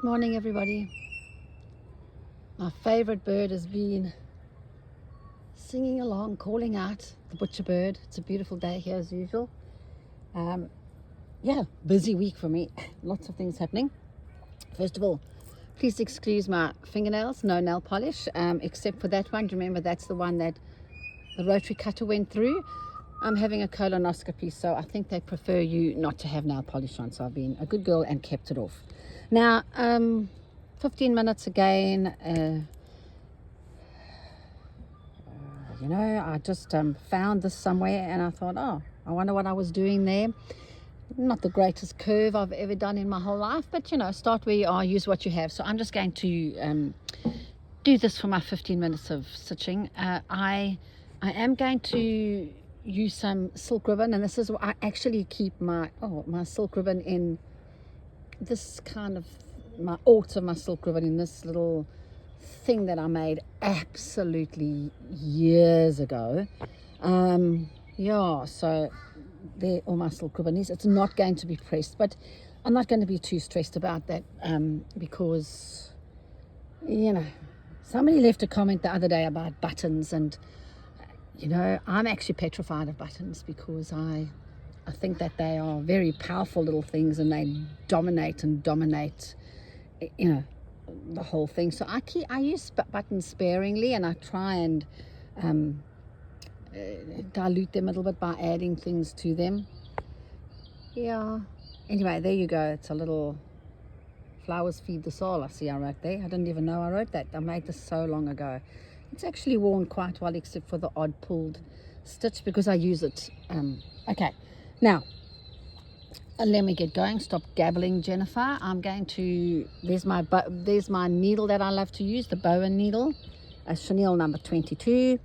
Morning, everybody. My favorite bird has been singing along, calling out, the butcher bird. It's a beautiful day here as usual. Busy week for me. Lots of things happening. First of all, please excuse my fingernails, no nail polish, except for that one. Remember, that's the one that the rotary cutter went through. I'm having a colonoscopy, so I think they prefer you not to have nail polish on, so I've been a good girl and kept it off. Now, 15 minutes again. I just found this somewhere and I thought, oh, I wonder what I was doing there. Not the greatest curve I've ever done in my whole life, but start where you are, use what you have. So I'm just going to do this for my 15 minutes of stitching. I am going to use some silk ribbon, and this is what I actually keep my silk ribbon in this kind of my silk ribbon in this little thing that I made absolutely years ago. So there all my silk ribbon is. It's not going to be pressed, but I'm not going to be too stressed about that because somebody left a comment the other day about buttons, and I'm actually petrified of buttons because I think that they are very powerful little things and they dominate the whole thing. So I use buttons sparingly, and I try and dilute them a little bit by adding things to them. Anyway, there you go. It's a little flowers feed the soul. I see I wrote there. I didn't even know I wrote that. I made this so long ago. It's actually worn quite well, except for the odd pulled stitch because I use it. Okay, now let me get going. Stop gabbling, Jennifer. I'm going to, there's my needle that I love to use, the Bowen needle, a Chanel number 22.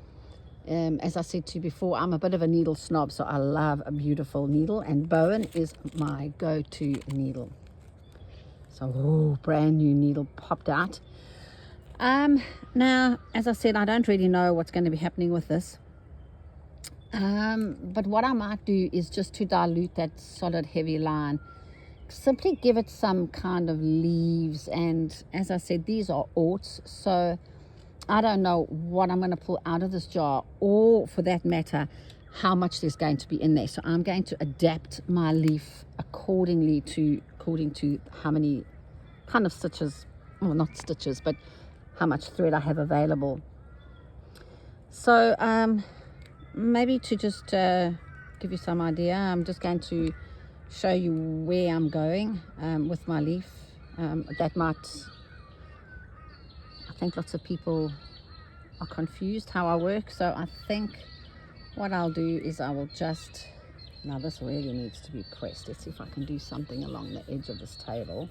As I said to you before, I'm a bit of a needle snob, so I love a beautiful needle, and Bowen is my go-to needle. So, brand new needle popped out. Now, as I said, I don't really know what's going to be happening with this. But what I might do is just to dilute that solid heavy line, simply give it some kind of leaves. And as I said, these are orts, so I don't know what I'm going to pull out of this jar, or for that matter, how much there's going to be in there. So I'm going to adapt my leaf according to how many kind of stitches, well, not stitches, but how much thread I have available. So maybe to just give you some idea, I'm just going to show you where I'm going with my leaf. I think lots of people are confused how I work, so I think what I'll do is I will just, now this really needs to be pressed. Let's see if I can do something along the edge of this table.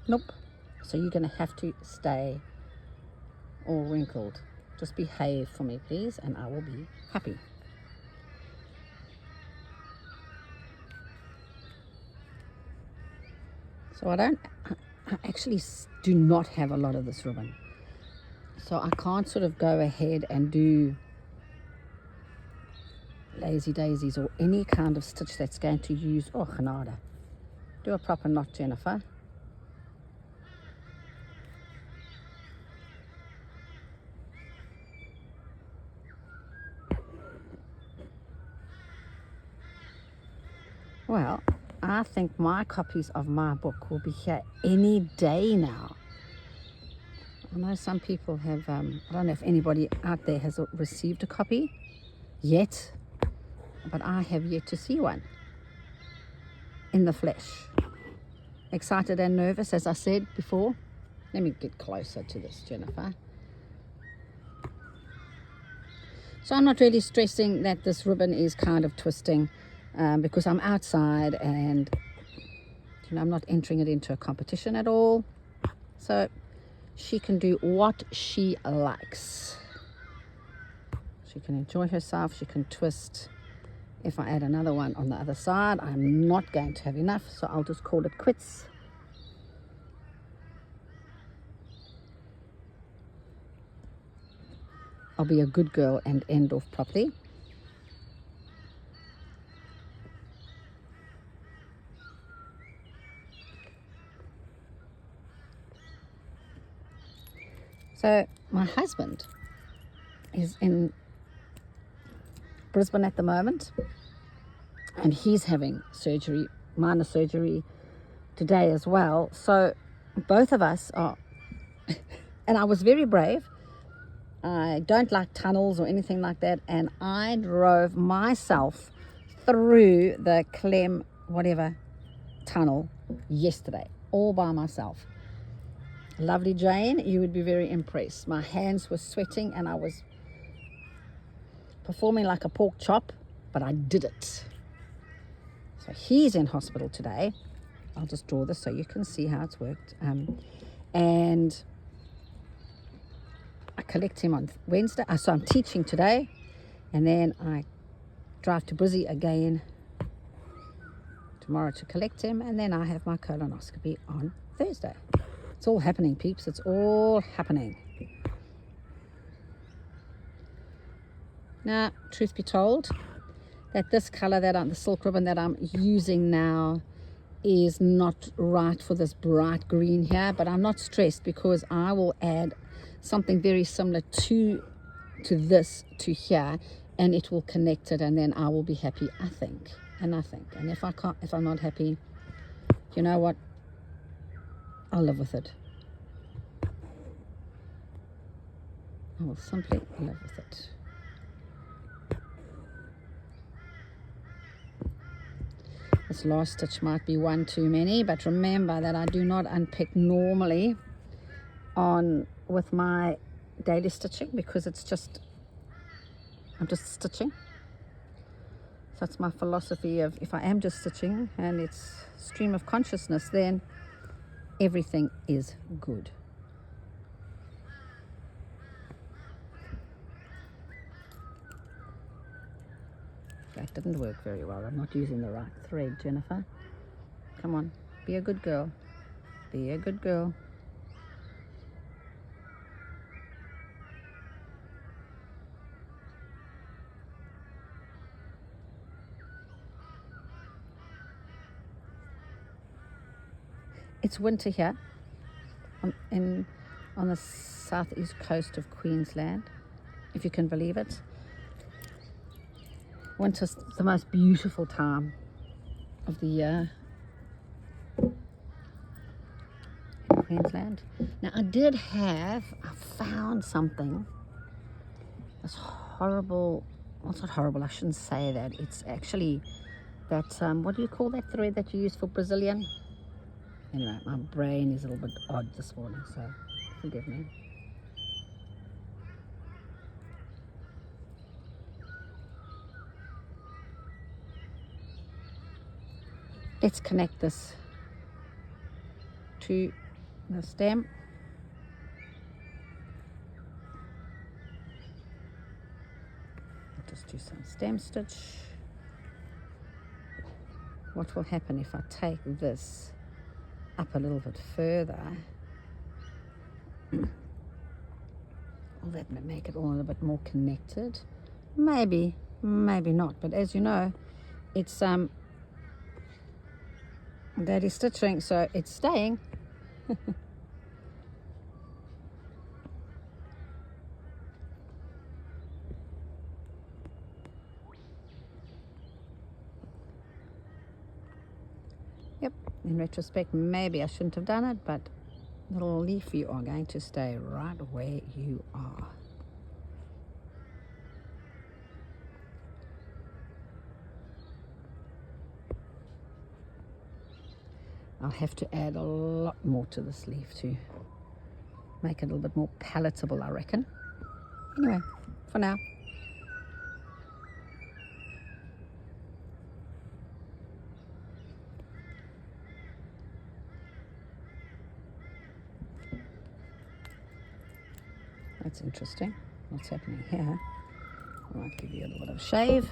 Nope. So you're going to have to stay all wrinkled. Just behave for me, please, and I will be happy. So I actually do not have a lot of this ribbon. So I can't sort of go ahead and do lazy daisies or any kind of stitch that's going to use, genade. Do a proper knot, Jennifer. Well, I think my copies of my book will be here any day now. I know some people have, I don't know if anybody out there has received a copy yet, but I have yet to see one in the flesh. Excited and nervous, as I said before. Let me get closer to this, Jennifer. So I'm not really stressing that this ribbon is kind of twisting because I'm outside and I'm not entering it into a competition at all. So she can do what she likes. She can enjoy herself, she can twist. If I add another one on the other side, I'm not going to have enough, so I'll just call it quits. I'll be a good girl and end off properly. So my husband is in Brisbane at the moment, and he's having surgery, minor surgery today as well. So both of us are, and I was very brave. I don't like tunnels or anything like that, and I drove myself through the Clem whatever tunnel yesterday, all by myself. Lovely Jane, you would be very impressed. My hands were sweating and I was performing like a pork chop, but I did it. So he's in hospital today. I'll just draw this so you can see how it's worked. And I collect him on Wednesday. So I'm teaching today, and then I drive to Brizzy again tomorrow to collect him, and then I have my colonoscopy on Thursday. It's all happening, peeps. It's all happening. Now, truth be told, that this color the silk ribbon that I'm using now is not right for this bright green here, but I'm not stressed because I will add something very similar to this to here, and it will connect it, and then I will be happy, I think. And if I'm not happy, you know what, I'll live with it. I will simply live with it. This last stitch might be one too many, but remember that I do not unpick normally with my daily stitching, because I'm just stitching. So that's my philosophy of, if I am just stitching and it's stream of consciousness, then everything is good. That didn't work very well. I'm not using the right thread, Jennifer. Come on, be a good girl. Be a good girl. It's winter here on the southeast coast of Queensland, if you can believe it. Winter's the most beautiful time of the year in Queensland. Now I found something. It's horrible. Well, it's not horrible, I shouldn't say that. It's actually that, what do you call that thread that you use for Brazilian? Anyway, my brain is a little bit odd this morning, so forgive me. Let's connect this to the stem. I'll just do some stem stitch. What will happen if I take this up a little bit further? Will that make it all a little bit more connected? Maybe, maybe not. But as you know, it's daddy stitching, so it's staying. Yep, in retrospect, maybe I shouldn't have done it, but little leaf, you are going to stay right where you are. I'll have to add a lot more to this leaf to make it a little bit more palatable, I reckon. Anyway, for now. That's interesting. What's happening here? I might give you a little bit of a shave.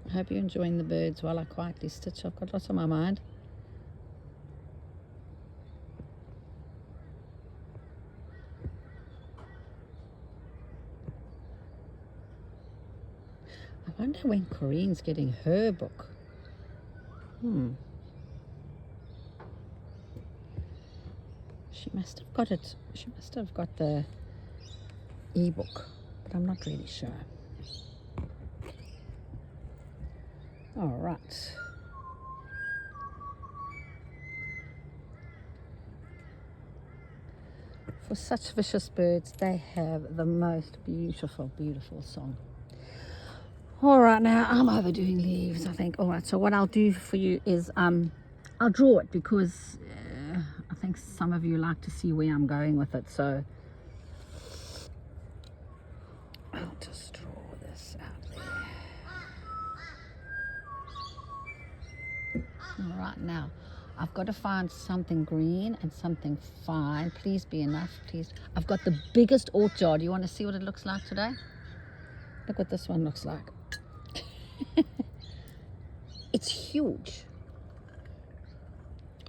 I hope you're enjoying the birds while I quietly stitch. I've got lots on my mind. I wonder when Corinne's getting her book. She must have got it. She must have got the ebook, but I'm not really sure. All right. For such vicious birds, they have the most beautiful, beautiful song. All right, now I'm overdoing leaves, I think. All right, so what I'll do for you is I'll draw it, because I think some of you like to see where I'm going with it. So I'll just draw this out there. All right, now I've got to find something green and something fine. Please be enough, please. I've got the biggest orc jar. Do you want to see what it looks like today? Look what this one looks like. It's huge.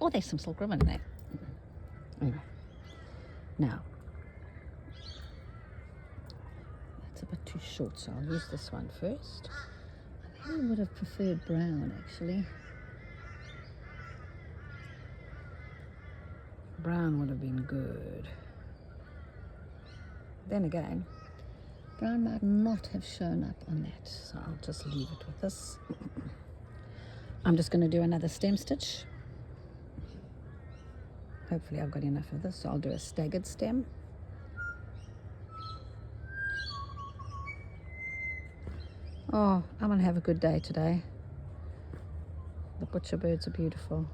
Oh, there's some silk ribbon there. Anyway, now that's a bit too short, so I'll use this one first. I really would have preferred brown, actually. Brown would have been good. Then again, brown might not have shown up on that, so I'll just leave it with this. I'm just going to do another stem stitch. Hopefully I've got enough of this, so I'll do a staggered stem. Oh, I'm going to have a good day today. The butcher birds are beautiful.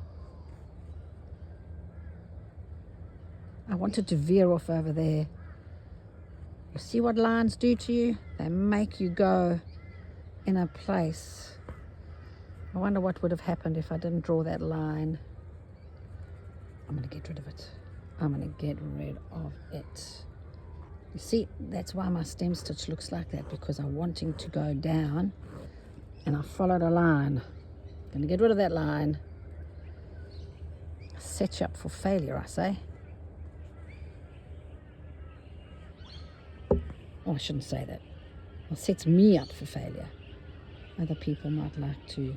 I wanted to veer off over there. You see what lines do to you? They make you go in a place. I wonder what would have happened if I didn't draw that line. I'm going to get rid of it. I'm going to get rid of it. You see, that's why my stem stitch looks like that, because I'm wanting to go down and I followed a line. I'm going to get rid of that line. Set you up for failure, I say. Oh, I shouldn't say that. It sets me up for failure. Other people might like to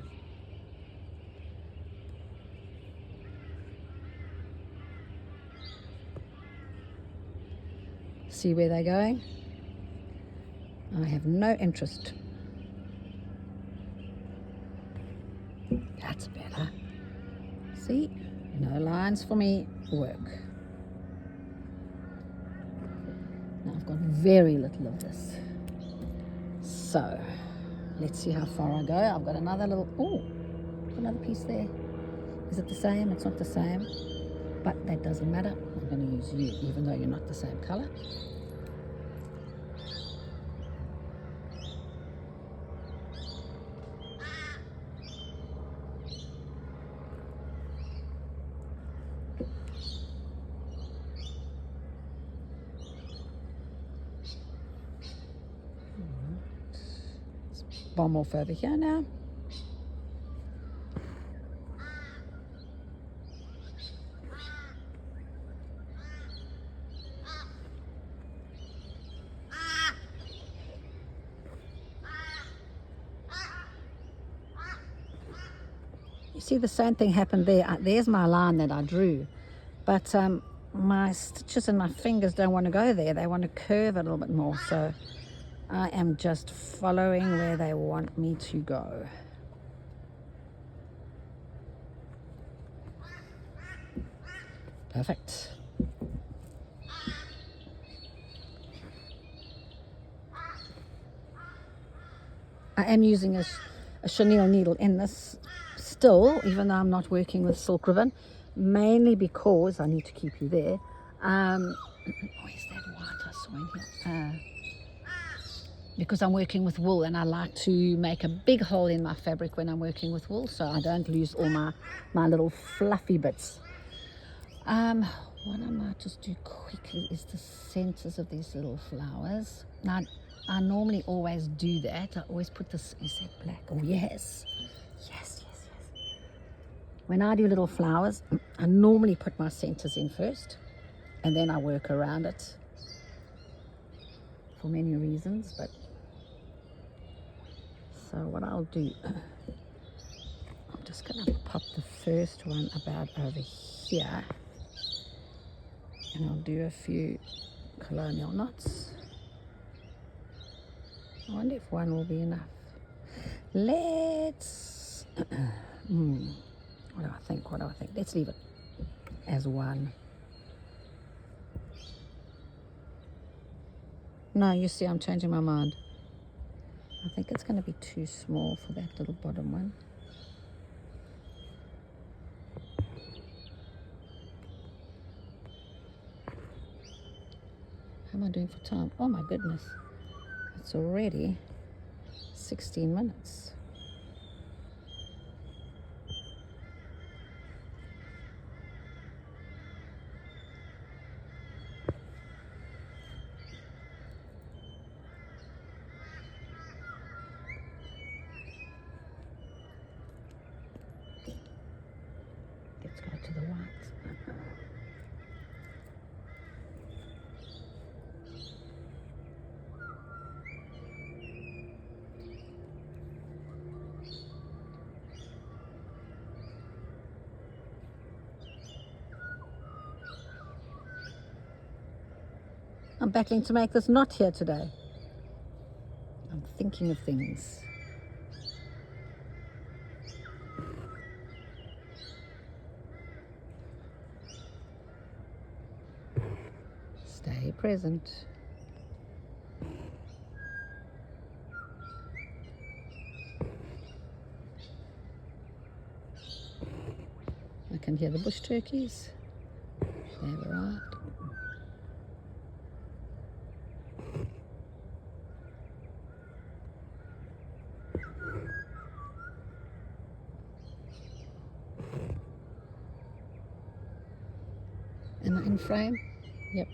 see where they're going. I have no interest. That's better. See? No lines for me work. Now I've got very little of this. So let's see how far I go. I've got another little, oh, another piece there. Is it the same? It's not the same, but that doesn't matter. I'm going to use you, even though you're not the same color. Bomb off over here now. You see the same thing happened there. There's my line that I drew, but my stitches and my fingers don't want to go there. They want to curve a little bit more, so I am just following where they want me to go. Perfect. I am using a chenille needle in this still, even though I'm not working with silk ribbon, mainly because I need to keep you there. Where's that white I saw in here? Because I'm working with wool, and I like to make a big hole in my fabric when I'm working with wool, so I don't lose all my little fluffy bits. What I might just do quickly is the centers of these little flowers. Now, I normally always do that. I always put this, is that black? Oh, yes. Yes, yes, yes. When I do little flowers, I normally put my centers in first, and then I work around it for many reasons. But so what I'll do, I'm just going to pop the first one about over here, and I'll do a few colonial knots. I wonder if one will be enough. Let's, what do I think? What do I think? Let's leave it as one. No, you see, I'm changing my mind. I think it's going to be too small for that little bottom one. How am I doing for time? Oh my goodness. It's already 16 minutes. Let's go to the whites. I'm battling to make this knot here today. I'm thinking of things. Stay present. I can hear the bush turkeys. They've arrived. Am I in frame? Yep.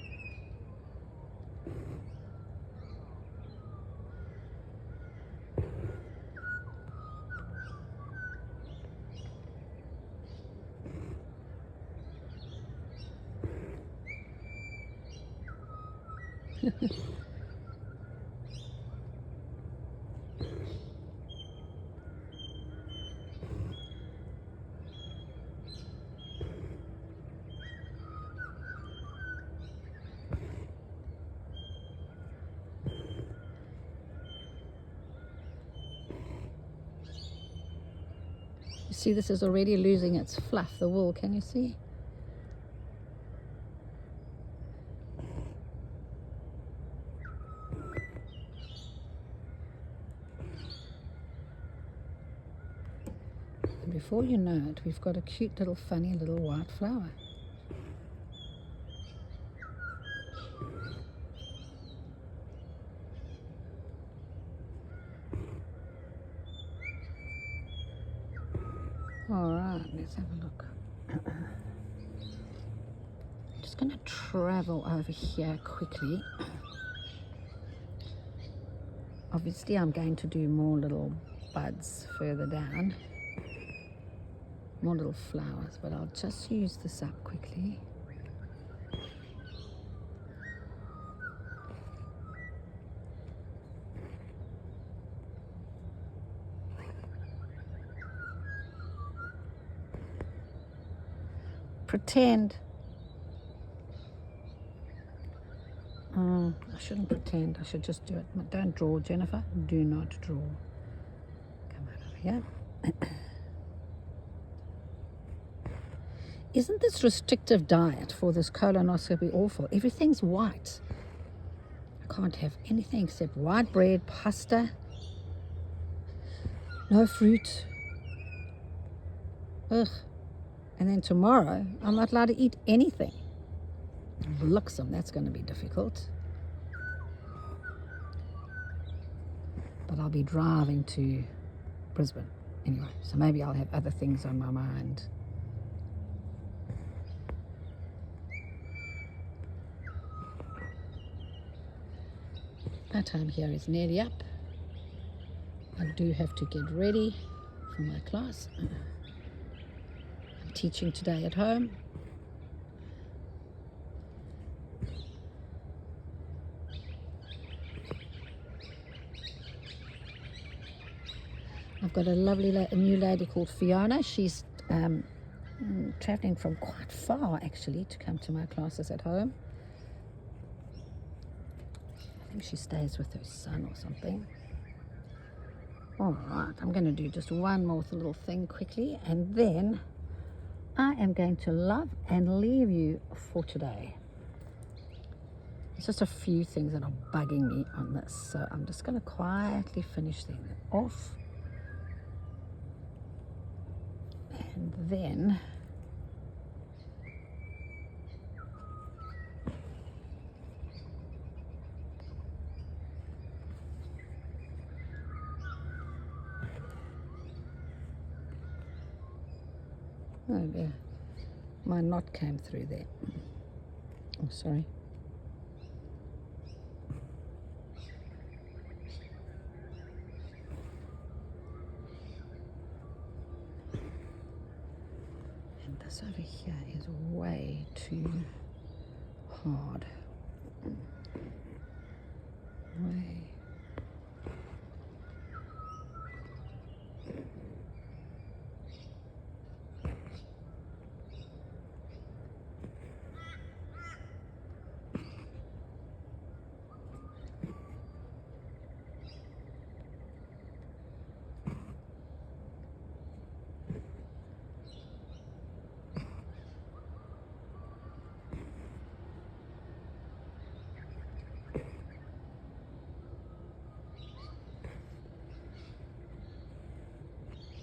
You see, this is already losing its fluff, the wool, can you see? And before you know it, we've got a cute little funny little white flower. All right, let's have a look. Just going to travel over here quickly. Obviously, I'm going to do more little buds further down, more little flowers, but I'll just use this up quickly. Pretend. I shouldn't pretend. I should just do it. Don't draw, Jennifer. Do not draw. Come on over here. Isn't this restrictive diet for this colonoscopy awful? Everything's white. I can't have anything except white bread, pasta, no fruit. Ugh. And then tomorrow, I'm not allowed to eat anything. Buxom, that's going to be difficult. But I'll be driving to Brisbane anyway, so maybe I'll have other things on my mind. Our time here is nearly up. I do have to get ready for my class. I'm teaching today at home. I've got a lovely new lady called Fiona. She's traveling from quite far actually to come to my classes at home. I think she stays with her son or something. All right, I'm going to do just one more little thing quickly, and then I am going to love and leave you for today. It's just a few things that are bugging me on this, so I'm just going to quietly finish them off. And then oh dear, my knot came through there. Oh, sorry. And this over here is way too hard. Way.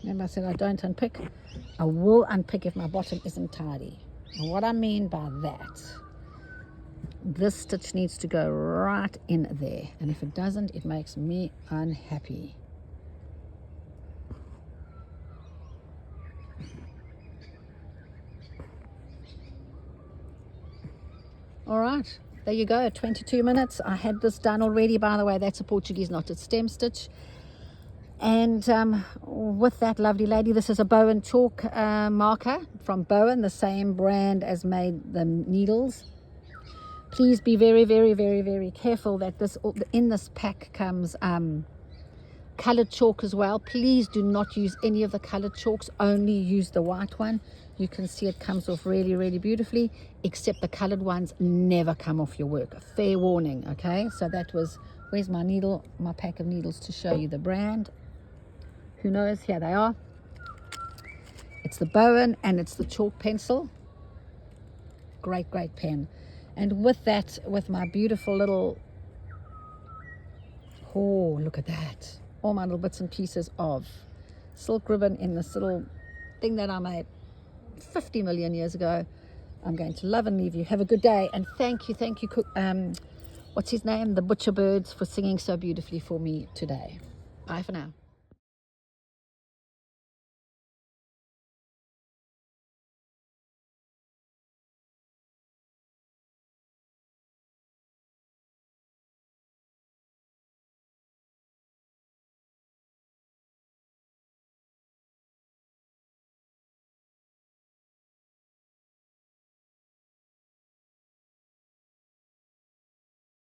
Remember I said I don't unpick? I will unpick if my bottom isn't tidy. And what I mean by that, this stitch needs to go right in there. And if it doesn't, it makes me unhappy. All right, there you go, 22 minutes. I had this done already, by the way. That's a Portuguese knotted stem stitch. And with that lovely lady, this is a Bowen chalk marker from Bowen, the same brand as made the needles. Please be very, very, very, very careful that in this pack comes colored chalk as well. Please do not use any of the colored chalks, only use the white one. You can see it comes off really, really beautifully, except the colored ones never come off your work. Fair warning, okay? So that was, where's my needle, my pack of needles to show you the brand. Who knows? Here they are. It's the Bowen and it's the chalk pencil. Great, great pen. And with that, with my beautiful little, oh, look at that. All my little bits and pieces of silk ribbon in this little thing that I made 50 million years ago. I'm going to love and leave you. Have a good day. And thank you, what's his name? The Butcher Birds, for singing so beautifully for me today. Bye for now.